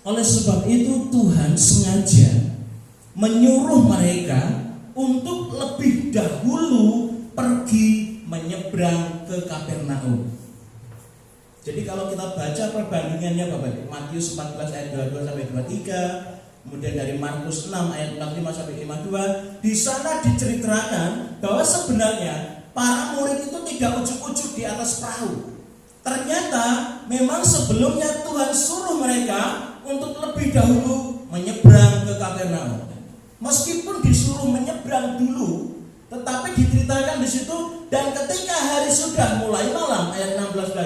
Oleh sebab itu Tuhan sengaja menyuruh mereka untuk lebih dahulu pergi menyeberang ke Kapernaum. Jadi kalau kita baca perbandingannya Bapak, Matius 14 ayat 22 sampai 23, kemudian dari Markus 6 ayat 45 sampai 52, di sana diceritakan bahwa sebenarnya para murid itu tidak ujuk-ujuk di atas perahu. Ternyata memang sebelumnya Tuhan suruh mereka untuk lebih dahulu menyeberang ke Kapernaum. Meskipun disuruh menyeberang dulu, tetapi diceritakan di situ, dan ketika hari sudah mulai malam, ayat 16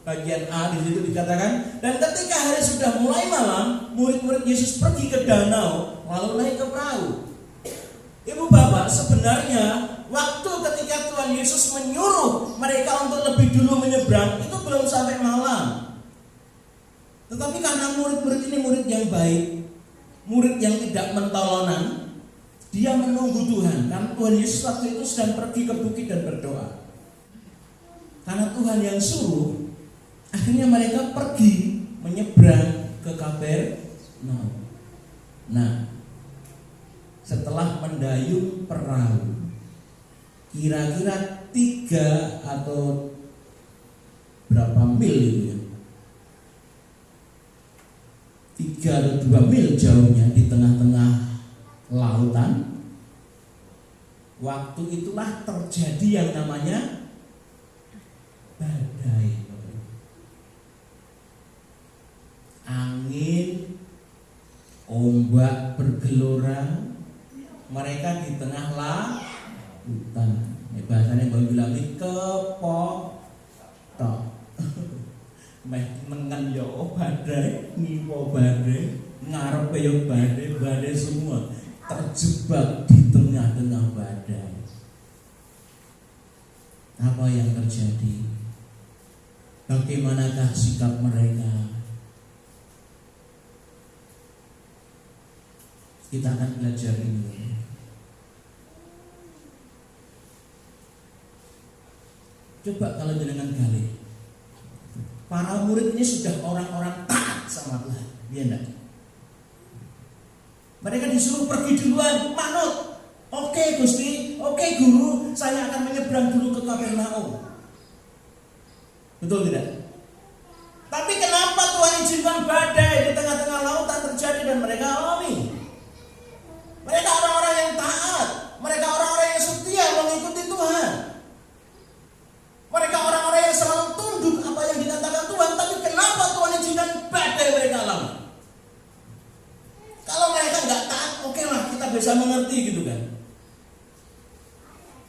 bagian A di situ dikatakan, dan ketika hari sudah mulai malam, murid-murid Yesus pergi ke danau lalu naik ke perahu. Ibu bapak, sebenarnya waktu ketika Tuhan Yesus menyuruh mereka untuk lebih dulu menyeberang itu belum sampai malam. Tetapi karena murid-murid ini murid yang baik, murid yang tidak mentolonan, dia menunggu Tuhan. Karena Tuhan Yesus waktu itu sedang pergi ke bukit dan berdoa. Karena Tuhan yang suruh, akhirnya mereka pergi menyeberang ke Kapernaum. Nah, setelah mendayung perahu, kira-kira 3 atau berapa mil itu ya? 3 atau 2 mil jauhnya di tengah-tengah lautan. Waktu itulah terjadi yang namanya badai. Angin, ombak bergelora, mereka di tengah lautan. Bahasanya baru bilang ini kepotok. Mengen yo badai, ngipo badai, ngarep yo badai semua terjebak di tengah-tengah badai. Apa yang terjadi? Bagaimanakah sikap mereka? Kita akan belajar ini. Coba kalau jenengan gali, para murid ini sudah orang-orang taat sama Tuhan, ya enggak? Mereka disuruh pergi duluan, manut. Oke Gusti, oke Guru, saya akan menyeberang dulu ke Kapernaum. Betul tidak? Tapi kenapa Tuhan izinkan badai di tengah-tengah lautan terjadi dan mereka alami? Mereka orang-orang yang taat, mereka orang-orang yang setia mengikuti Tuhan. Mereka orang-orang yang selalu tunduk apa yang dikatakan Tuhan. Tapi kenapa Tuhan izinkan badai mereka alami? Kalau mereka nggak taat, oke lah kita bisa mengerti gitu kan.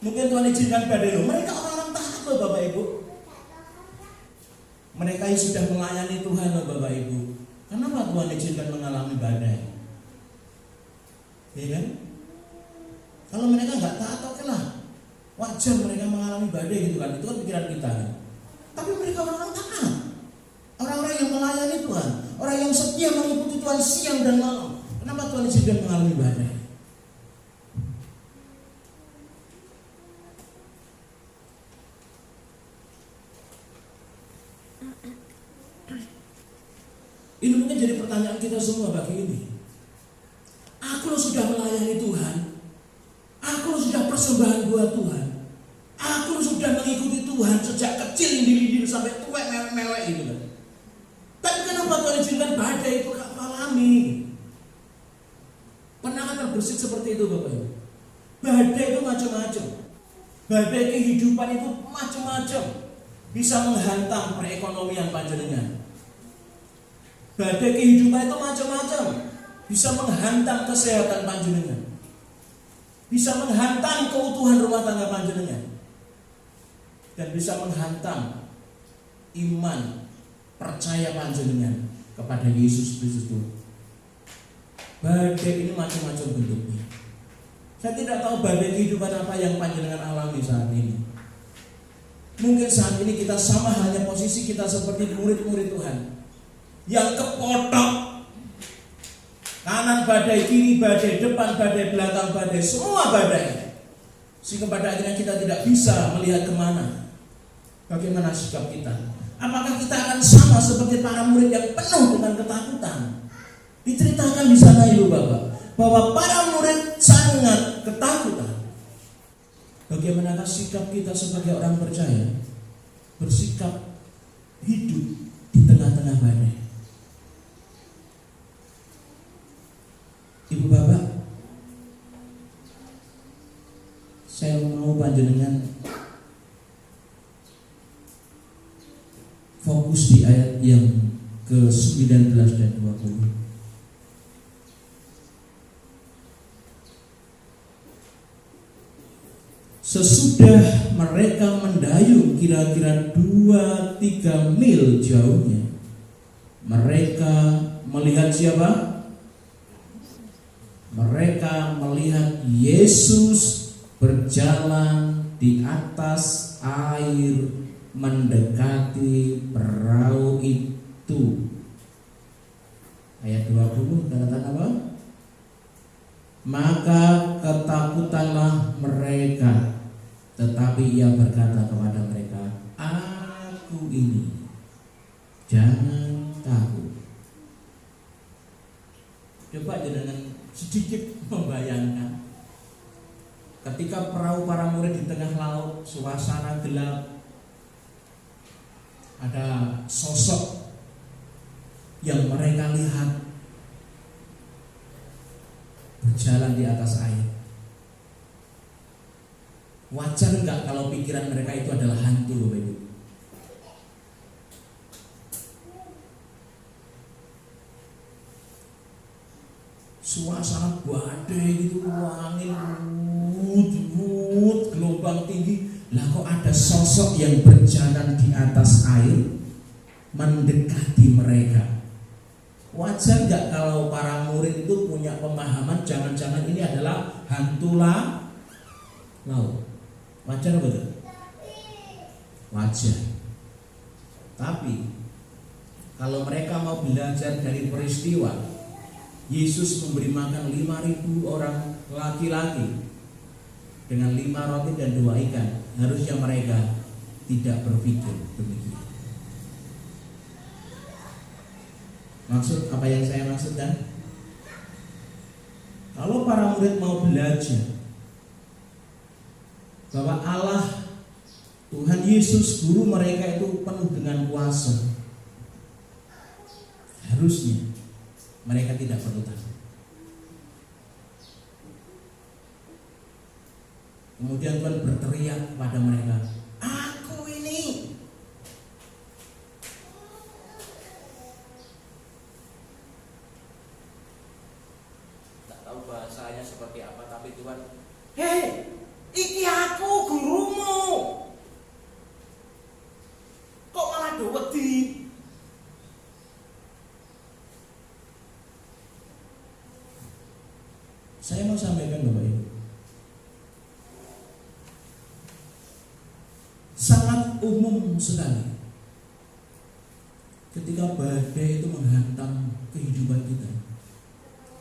Mungkin Tuhan izinkan badai loh. Mereka orang-orang taat loh Bapak Ibu. Mereka yang sudah melayani Tuhan loh Bapak Ibu. Kenapa Tuhan izinkan mengalami badai? Ya kan? Kalau mereka nggak taat, oke lah. Wajar mereka mengalami badai gitu kan. Itu kan pikiran kita kan? Tapi mereka orang-orang taat, orang-orang yang melayani Tuhan, orang yang setia mengikuti Tuhan siang dan malam. Kenapa Tuhan izinkan mengalami badai? Ini mungkin jadi pertanyaan kita semua bagi ini. Aku sudah melayani Tuhan, aku sudah persembahan buat Tuhan, aku sudah mengikuti Tuhan sejak kecil indir-indir sampai tua mewek-mewek gitu kan. Tapi kenapa Tuhan izinkan badai itu kamu alami? Pernah terbersit seperti itu Bapak Ibu? Badai itu macam-macam. Badai kehidupan itu macam-macam. Bisa menghantam perekonomian panjenengan. Badai kehidupan itu macam-macam. Bisa menghantam kesehatan panjenengan. bisa menghantam keutuhan rumah tangga panjenengan, dan bisa menghantam iman percaya panjenengan kepada Yesus Kristus itu. Badai ini macam-macam bentuknya. Saya tidak tahu badai kehidupan apa yang panjenengan alami saat ini. Mungkin saat ini kita sama halnya posisi kita seperti murid-murid Tuhan yang kepotok, kanan badai, kiri badai, depan badai, belakang badai, semua badai. Sehingga pada akhirnya kita tidak bisa melihat kemana. Bagaimana sikap kita? Apakah kita akan sama seperti para murid yang penuh dengan ketakutan? Diceritakan di sana Ibu Bapak bahwa para murid sangat ketakutan. Bagaimanakah sikap kita sebagai orang percaya? Bersikap hidup di tengah-tengah badai. Ibu Bapak, saya mau panjenengan fokus di ayat yang ke-19 dan 20. Sesudah mereka mendayung kira-kira 2-3 mil jauhnya, mereka melihat siapa? Mereka melihat Yesus berjalan di atas air mendekati perahu itu. Ayat 20 katakan apa? Maka ketakutanlah mereka, tetapi ia berkata kepada mereka, aku ini, jangan takut. Coba jangan sedikit membayangkan ketika perahu para murid di tengah laut, suasana gelap, ada sosok yang mereka lihat berjalan di atas air. Wajar enggak kalau pikiran mereka itu adalah hantu, Bapak Ibu? Suasana badai gitu, angin wut, gelombang tinggi. Lah kok ada sosok yang berjalan di atas air mendekati mereka. Wajar nggak kalau para murid itu punya pemahaman jangan-jangan ini adalah hantu laut? Wajar betul? Wajar. Tapi kalau mereka mau belajar dari peristiwa Yesus memberi makan 5.000 orang laki-laki dengan 5 roti dan 2 ikan, harusnya mereka tidak berpikir demikian. Maksud apa yang saya maksudkan? Kalau para murid mau belajar bahwa Allah Tuhan Yesus guru mereka itu penuh dengan kuasa, harusnya mereka tidak perlu takut. Kemudian Tuhan berteriak kepada mereka, aku ini. Tak tahu bahasanya seperti apa, tapi Tuhan, hei, iki aku gurumu. Kok malah do wedi? Saya mau sampaikan Bapak Ibu, sangat umum sekali ketika badai itu menghantam kehidupan kita.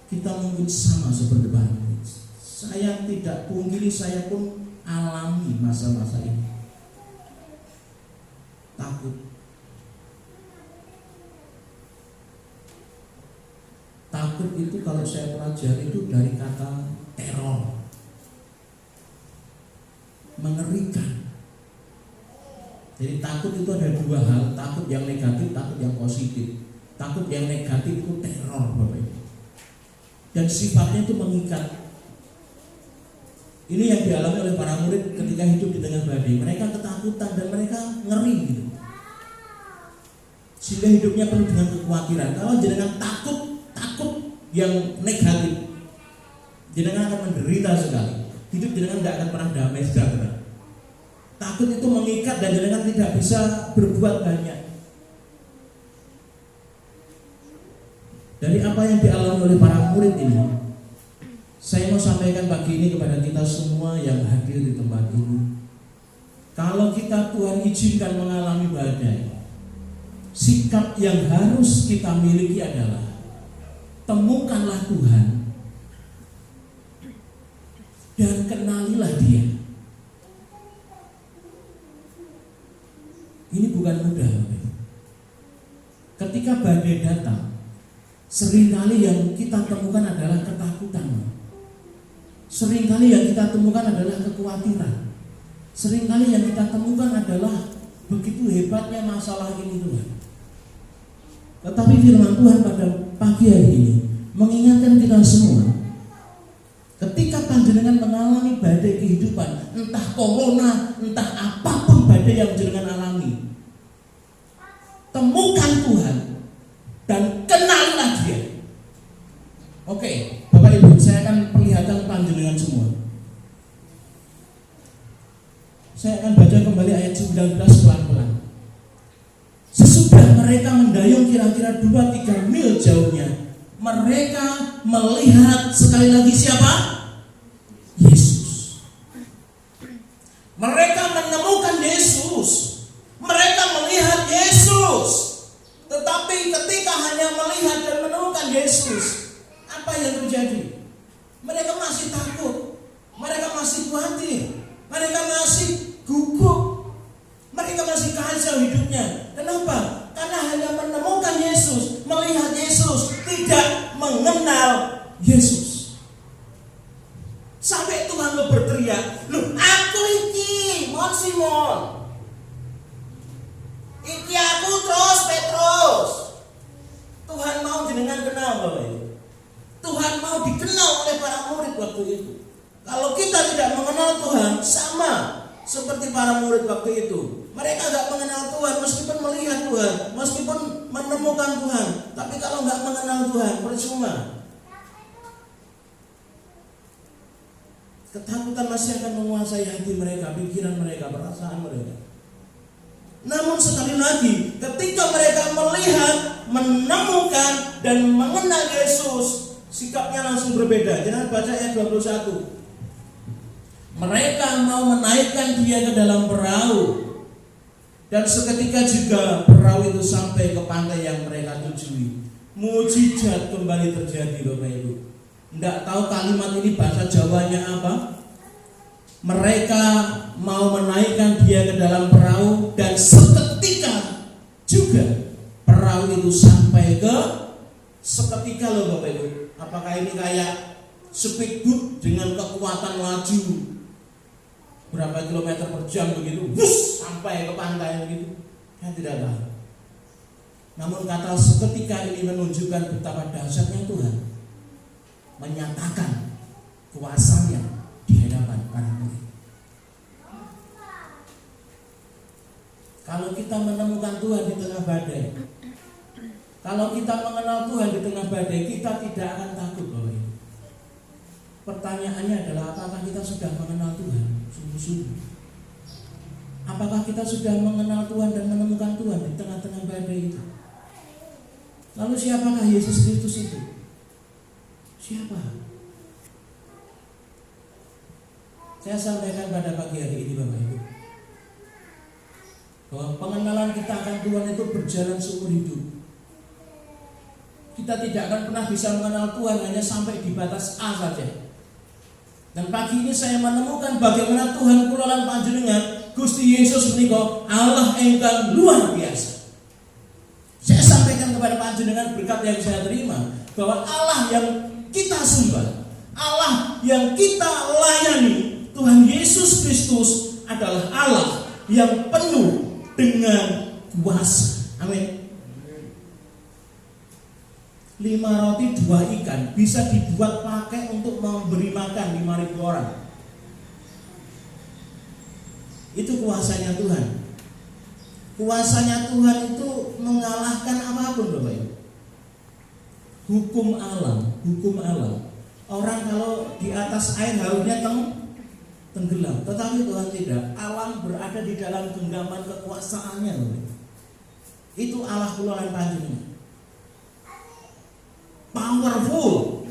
Kita mungkin sama seperti para murid. Saya tidak pungkiri, saya pun alami masa-masa ini. Takut. Takut itu kalau saya pelajari itu dari kata teror, mengerikan. Jadi takut itu ada 2 hal, takut yang negatif, takut yang positif. Takut yang negatif itu teror, Bapak Ibu. Dan sifatnya itu mengikat. Ini yang dialami oleh para murid ketika hidup di tengah badai. Mereka ketakutan dan mereka ngeri gitu. Sehingga hidupnya penuh dengan kekhawatiran. Kalau jenengan takut yang negatif, jenengan akan menderita sekali. hidup jenengan tidak akan pernah damai sejahtera. Takut itu mengikat dan jenengan tidak bisa berbuat banyak. Dari apa yang dialami oleh para murid ini, saya mau sampaikan pagi ini kepada kita semua yang hadir di tempat ini. Kalau kita Tuhan izinkan mengalami badai, sikap yang harus kita miliki adalah temukanlah Tuhan dan kenalilah Dia. Ini bukan mudah. Ketika badai datang, seringkali yang kita temukan adalah ketakutan. Seringkali yang kita temukan adalah kekhawatiran. Seringkali yang kita temukan adalah begitu hebatnya masalah ini Tuhan. Tetapi firman Tuhan pada pagi hari ini mengingatkan kita semua, ketika panjenengan mengalami badai kehidupan, entah corona, entah apapun badai yang panjenengan alami, temukan Tuhan dan kenalilah Dia. Oke, Bapak Ibu, saya akan perlihatkan panjenengan semua. Saya akan baca kembali ayat 19 pelan-pelan. Sesudah mereka mendayung kira-kira 2-3 mil jauhnya, mereka melihat sekali lagi siapa? Yesus. Mereka menemukan Yesus. Mereka melihat Yesus. Tetapi ketika hanya melihat dan menemukan Yesus, apa yang terjadi? Mereka masih takut. Mereka masih khawatir. Mereka masih gugup. Mereka masih kacau hidupnya. Kenapa? Karena hanya menemukan Yesus, melihat Yesus, tidak mengenal Yesus. Sampai Tuhan lo berteriak, "Loh, aku iki, mon Simon. Iki aku terus Petrus." Tuhan mau jenengan kenal Bapak Ibu. Tuhan mau dikenal oleh para murid waktu itu. Kalau kita tidak mengenal Tuhan, sama seperti para murid waktu itu. Mereka tidak mengenal Tuhan meskipun melihat Tuhan, meskipun menemukan Tuhan. Tapi kalau nggak mengenal Tuhan, percuma. Ketakutan masih akan menguasai hati mereka, pikiran mereka, perasaan mereka. Namun sekali lagi, ketika mereka melihat, menemukan, dan mengenal Yesus, sikapnya langsung berbeda. Jangan baca ayat 21. Mereka mau menaikkan Dia ke dalam perahu, dan seketika juga perahu itu sampai ke pantai yang mereka tujui. Mujizat kembali terjadi Bapak Ibu. Tidak tahu kalimat ini bahasa Jawanya apa. Mereka mau menaikkan Dia ke dalam perahu, dan seketika juga perahu itu sampai ke seketika loh Bapak Ibu. Apakah ini kayak speedboat dengan kekuatan laju berapa kilometer per jam begitu, bus, sampai ke pantai begitu? Saya tidak tahu. Namun kata seketika ini menunjukkan betapa dahsyatnya Tuhan menyatakan kuasanya di hadapan para murid. Kalau kita menemukan Tuhan di tengah badai, kalau kita mengenal Tuhan di tengah badai, kita tidak akan takut Bapak Ibu. Pertanyaannya adalah, apakah kita sudah mengenal Tuhan sungguh-sungguh? Apakah kita sudah mengenal Tuhan dan menemukan Tuhan di tengah-tengah badai itu? Lalu siapakah Yesus Kristus itu? Siapa? Saya sampaikan pada pagi hari ini Bapak Ibu, bahwa pengenalan kita akan Tuhan itu berjalan seumur hidup. Kita tidak akan pernah bisa mengenal Tuhan hanya sampai di batas A saja. Dan pagi ini saya menemukan bagaimana Tuhan kula lan panjenengan Gusti Yesus menika Allah ingkang luar biasa. Saya sampaikan kepada panjenengan berkat yang saya terima, bahwa Allah yang kita sembah, Allah yang kita layani, Tuhan Yesus Kristus adalah Allah yang penuh dengan kuasa. Amin. 5 roti 2 ikan bisa dibuat pakai untuk memberi makan 5.000 orang. Itu kuasanya Tuhan. Kuasanya Tuhan itu mengalahkan apapun Bapak Ibu. Hukum alam. Orang kalau di atas air harusnya tenggelam. Tetapi Tuhan tidak. Alam berada di dalam genggaman kekuasaannya loh. Itu Allah kula lan panjenengan. Powerful.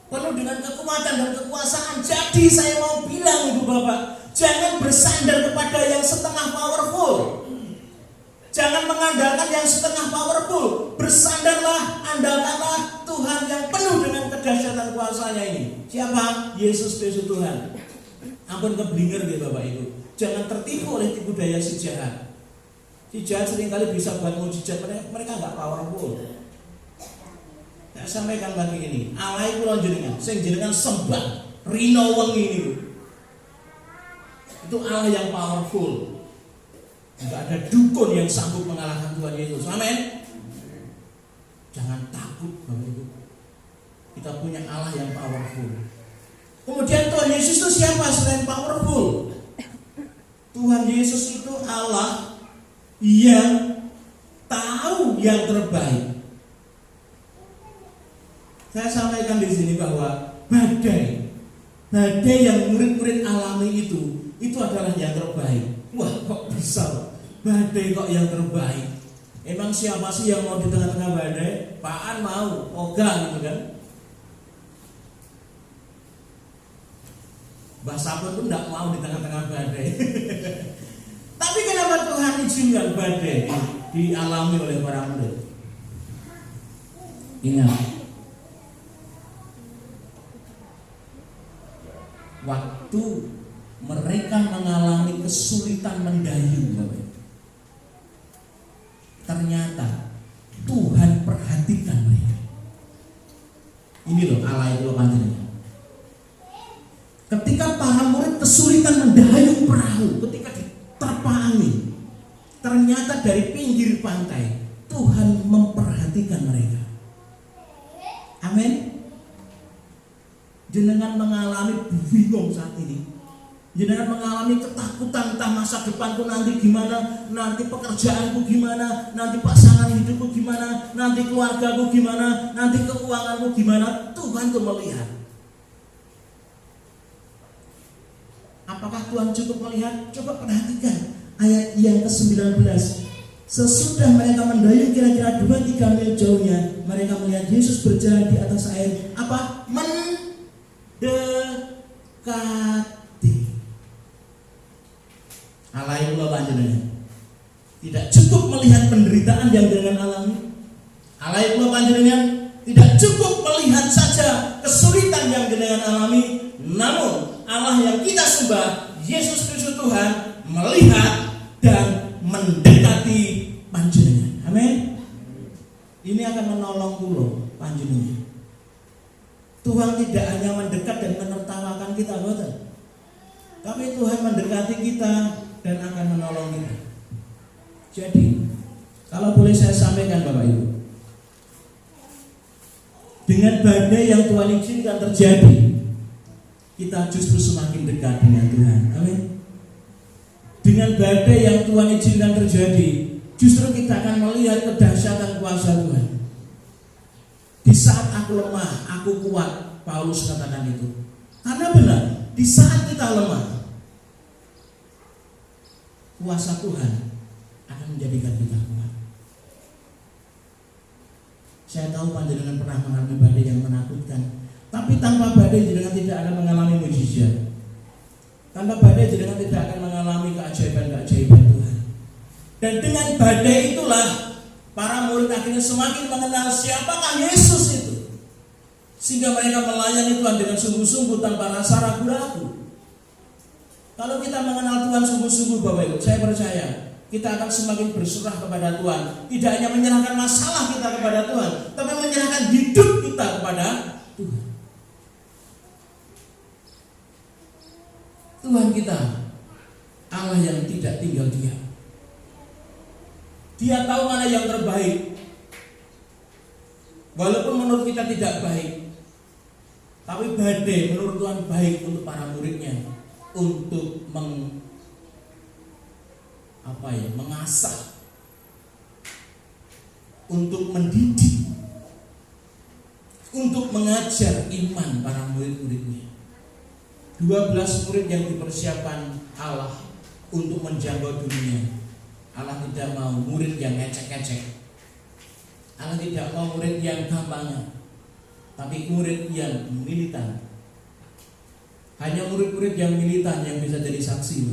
Penuh dengan kekuatan dan kekuasaan. Jadi saya mau bilang Ibu Bapak, jangan bersandar kepada yang setengah powerful. Jangan mengandalkan yang setengah powerful. Bersandarlah, andalkanlah Tuhan yang penuh dengan kedahsyatan kuasanya ini. Siapa? Yesus Kristus Tuhan. Ampun keblinger ya Bapak Ibu. Jangan tertipu oleh tipu daya si jahat. Si jahat seringkali bisa buat mujizat, mereka nggak powerful. Saya sampaikan lagi ini, Allah itu jenengan, sing jenengan sembah, rino wengi ini. Itu Allah yang powerful. Tidak ada dukun yang sanggup mengalahkan Tuhan Yesus. Amin. Jangan takut Bapak Ibu. Kita punya Allah yang powerful. Kemudian Tuhan Yesus itu siapa selain powerful? Tuhan Yesus itu Allah yang tahu yang terbaik. Saya sampaikan di sini bahwa badai yang murid-murid alami itu adalah yang terbaik. Wah, kok bisa badai kok yang terbaik? Emang siapa sih yang mau di tengah-tengah badai? Paan mau, ogah gitu kan? Mbah Sapun pun tidak mau di tengah-tengah badai. Tapi kenapa Tuhan izinkan badai dialami oleh para murid? Ingat, waktu mereka mengalami kesulitan mendayung, ternyata Tuhan perhatikan mereka. Ini loh Allah itu loh panjenengan. Ketika para murid kesulitan mendayung perahu, ketika diterpa angin, ternyata dari pinggir pantai Tuhan memperhatikan mereka. Amin. Jenengan mengalami bingung saat ini. Jenengan mengalami ketakutan entah masa depanku nanti gimana, nanti pekerjaanku gimana, nanti pasangan hidupku gimana, nanti keluargaku gimana, nanti keuanganku gimana. Tuhan tuh melihat. Apakah Tuhan cukup melihat? Coba perhatikan ayat yang ke-19. Sesudah mereka mendayung kira-kira 2-3 mil jauhnya, mereka melihat Yesus berjalan di atas air. Apa? Mendekati. Allah yang kula panjenengan. Tidak cukup melihat penderitaan yang dengan alami. Allah yang kula panjenengan tidak cukup melihat saja kesulitan yang dengan alami, namun Allah yang kita sembah, Yesus Kristus Tuhan, melihat dan mendekati panjenengan. Amin. Ini akan menolong kula panjenengan. Tuhan tidak hanya mendekat dan menertawakan kita, betul. Tapi Tuhan mendekati kita dan akan menolong kita. Jadi, kalau boleh saya sampaikan Bapak Ibu, dengan badai yang Tuhan izinkan terjadi, kita justru semakin dekat dengan Tuhan. Amin. Dengan badai yang Tuhan izinkan terjadi, justru kita akan melihat kedahsyatan kuasa Tuhan. Di saat aku lemah, aku kuat, Paulus katakan itu. Karena benar, di saat kita lemah, kuasa Tuhan akan menjadikan kita kuat. Saya tahu panjenengan pernah mengalami badai yang menakutkan, tapi tanpa badai jenengan tidak akan mengalami mujizat. Tanpa badai jenengan tidak akan mengalami keajaiban-keajaiban Tuhan. Dan dengan badai itulah para murid akhirnya semakin mengenal siapakah Yesus itu, sehingga mereka melayani Tuhan dengan sungguh-sungguh tanpa rasa ragu-ragu. Kalau kita mengenal Tuhan sungguh-sungguh Bapak Ibu, saya percaya kita akan semakin berserah kepada Tuhan. Tidak hanya menyerahkan masalah kita kepada Tuhan, tapi menyerahkan hidup kita kepada Tuhan. Tuhan kita Allah yang tidak tinggal diam. Dia tahu mana yang terbaik. Walaupun menurut kita tidak baik, tapi badai menurut Tuhan baik untuk para muridnya, untuk mengasah, untuk mendidik, untuk mengajar iman para murid-muridnya. 12 murid yang dipersiapkan Allah untuk menjangkau dunia. Allah tidak mau murid yang ecek-ecek. Allah tidak mau murid yang gampang, tapi murid yang militan. Hanya murid-murid yang militan yang bisa jadi saksi.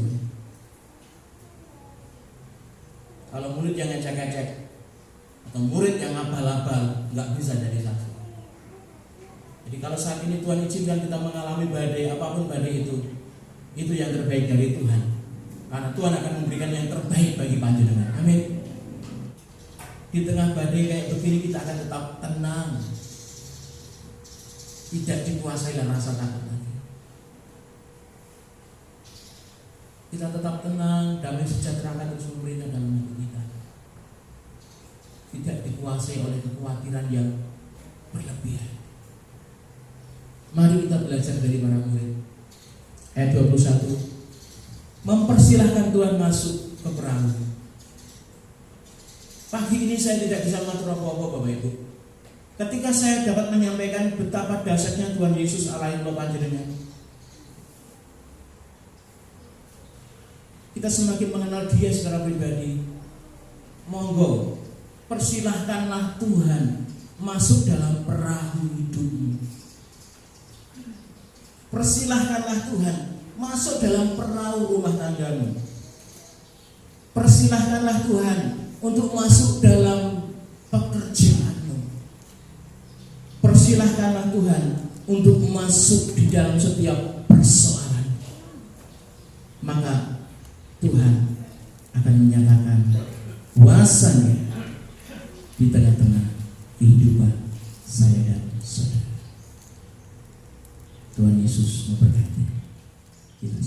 Kalau murid yang ecek-ecek atau murid yang abal-abal nggak bisa jadi saksi. Jadi kalau saat ini Tuhan izinkan kita mengalami badai, apapun badai itu yang terbaik dari Tuhan. Karena Tuhan akan memberikan yang terbaik bagi panjenengan. Amin. Di tengah badai kayak begini kita akan tetap tenang, tidak dikuasai oleh rasa takut lagi. Kita tetap tenang, damai sejahtera akan terus memerintah dalam hidup kita. Tidak dikuasai oleh kekhawatiran yang berlebihan. Mari kita belajar dari para murid. Ayat 21. Mempersilahkan Tuhan masuk ke perahu. Pagi ini saya tidak bisa mengatur apa-apa, Bapak Ibu. Ketika saya dapat menyampaikan betapa dahsyatnya Tuhan Yesus Allah yang panjenengan, kita semakin mengenal Dia secara pribadi. Monggo, persilahkanlah Tuhan masuk dalam perahu hidupmu. Persilahkanlah Tuhan masuk dalam perahu rumah tanggamu. Persilahkanlah Tuhan untuk masuk dalam pekerjaanmu. Persilahkanlah Tuhan untuk masuk di dalam setiap persoalan. Maka Tuhan akan menyatakan kuasanya di tengah-tengah kehidupan saya dan saudara. Tuhan Yesus memberkati kita.